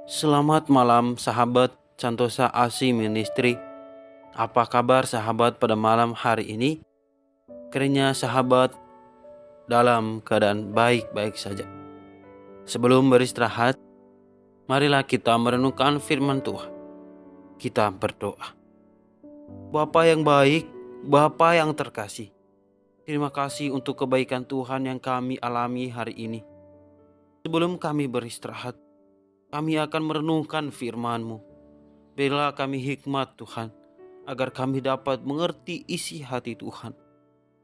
Selamat malam sahabat Santosa Asi Ministry. Apa kabar sahabat pada malam hari ini? Kiranya sahabat dalam keadaan baik-baik saja. Sebelum beristirahat, marilah kita merenungkan firman Tuhan. Kita berdoa. Bapa yang baik, Bapa yang terkasih, terima kasih untuk kebaikan Tuhan yang kami alami hari ini. Sebelum kami beristirahat, kami akan merenungkan firman-Mu. Berilah kami hikmat Tuhan, agar kami dapat mengerti isi hati Tuhan.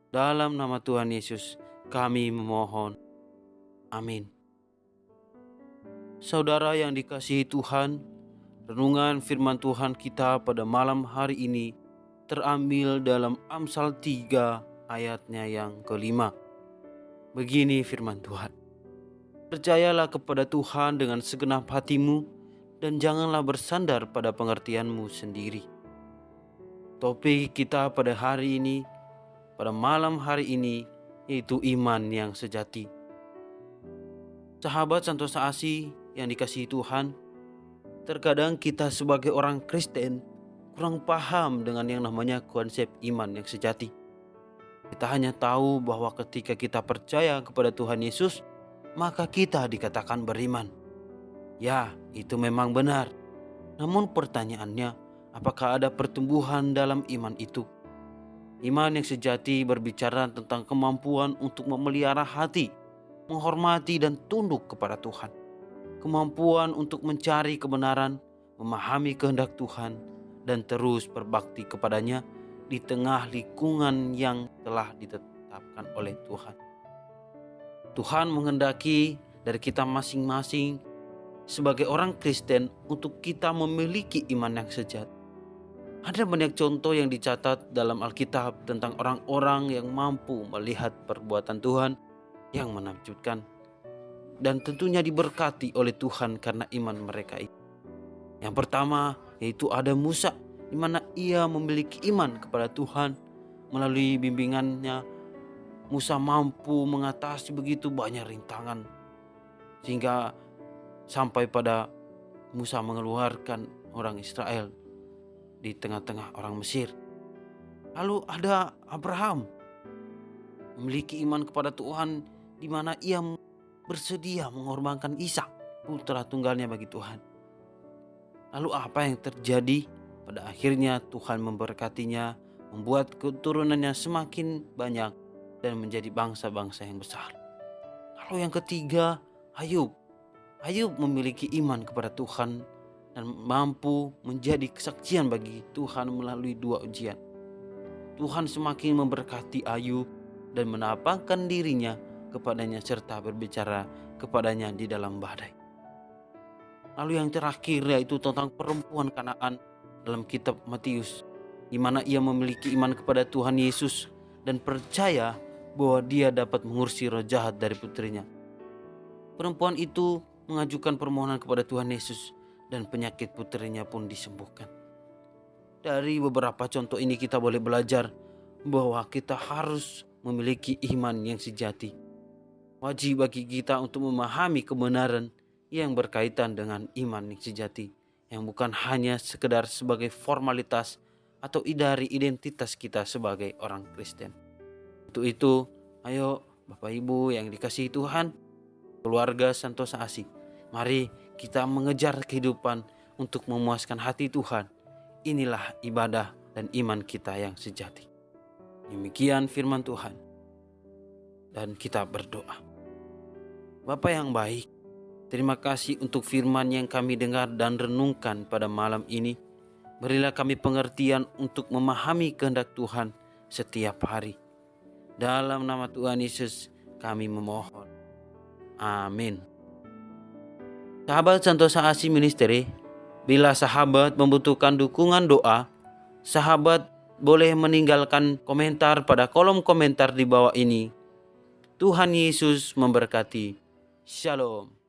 Dalam nama Tuhan Yesus, kami memohon. Amin. Saudara yang dikasihi Tuhan, renungan firman Tuhan kita pada malam hari ini terambil dalam Amsal 3 ayatnya yang kelima. Begini firman Tuhan. Percayalah kepada Tuhan dengan segenap hatimu dan janganlah bersandar pada pengertianmu sendiri. Topik kita pada hari ini, pada malam hari ini, yaitu iman yang sejati. Sahabat Santosa Asi yang dikasihi Tuhan, terkadang kita sebagai orang Kristen kurang paham dengan yang namanya konsep iman yang sejati. Kita hanya tahu bahwa ketika kita percaya kepada Tuhan Yesus, maka kita dikatakan beriman. Ya, itu memang benar. Namun pertanyaannya, apakah ada pertumbuhan dalam iman itu? Iman yang sejati berbicara tentang kemampuan untuk memelihara hati, menghormati dan tunduk kepada Tuhan. Kemampuan untuk mencari kebenaran, memahami kehendak Tuhan, dan terus berbakti kepadanya di tengah lingkungan yang telah ditetapkan oleh Tuhan. Tuhan menghendaki dari kita masing-masing sebagai orang Kristen untuk kita memiliki iman yang sejati. Ada banyak contoh yang dicatat dalam Alkitab tentang orang-orang yang mampu melihat perbuatan Tuhan yang menakjubkan dan tentunya diberkati oleh Tuhan karena iman mereka itu. Yang pertama yaitu ada Musa, di mana ia memiliki iman kepada Tuhan. Melalui bimbingannya, Musa mampu mengatasi begitu banyak rintangan sehingga sampai pada Musa mengeluarkan orang Israel di tengah-tengah orang Mesir. Lalu ada Abraham, memiliki iman kepada Tuhan di mana ia bersedia mengorbankan Ishak, putra tunggalnya bagi Tuhan. Lalu apa yang terjadi? Pada akhirnya Tuhan memberkatinya, membuat keturunannya semakin banyak dan menjadi bangsa-bangsa yang besar. Lalu yang ketiga, Ayub. Ayub memiliki iman kepada Tuhan dan mampu menjadi kesaksian bagi Tuhan melalui 2 ujian. Tuhan semakin memberkati Ayub dan menapakkan dirinya kepadanya serta berbicara kepadanya di dalam badai. Lalu yang terakhir yaitu tentang perempuan Kanaan dalam kitab Matius, di mana ia memiliki iman kepada Tuhan Yesus dan percaya bahwa dia dapat mengusir roh jahat dari putrinya. Perempuan itu mengajukan permohonan kepada Tuhan Yesus dan penyakit putrinya pun disembuhkan. Dari beberapa contoh ini kita boleh belajar bahwa kita harus memiliki iman yang sejati. Wajib bagi kita untuk memahami kebenaran yang berkaitan dengan iman yang sejati, yang bukan hanya sekedar sebagai formalitas atau dari identitas kita sebagai orang Kristen. Untuk itu, ayo Bapak Ibu yang dikasihi Tuhan, keluarga Santosa Asi, mari kita mengejar kehidupan untuk memuaskan hati Tuhan. Inilah ibadah dan iman kita yang sejati. Demikian firman Tuhan. Dan kita berdoa. Bapa yang baik, terima kasih untuk firman yang kami dengar dan renungkan pada malam ini. Berilah kami pengertian untuk memahami kehendak Tuhan setiap hari. Dalam nama Tuhan Yesus kami memohon. Amin. Sahabat Santosa Asi Ministry, bila sahabat membutuhkan dukungan doa, sahabat boleh meninggalkan komentar pada kolom komentar di bawah ini. Tuhan Yesus memberkati. Shalom.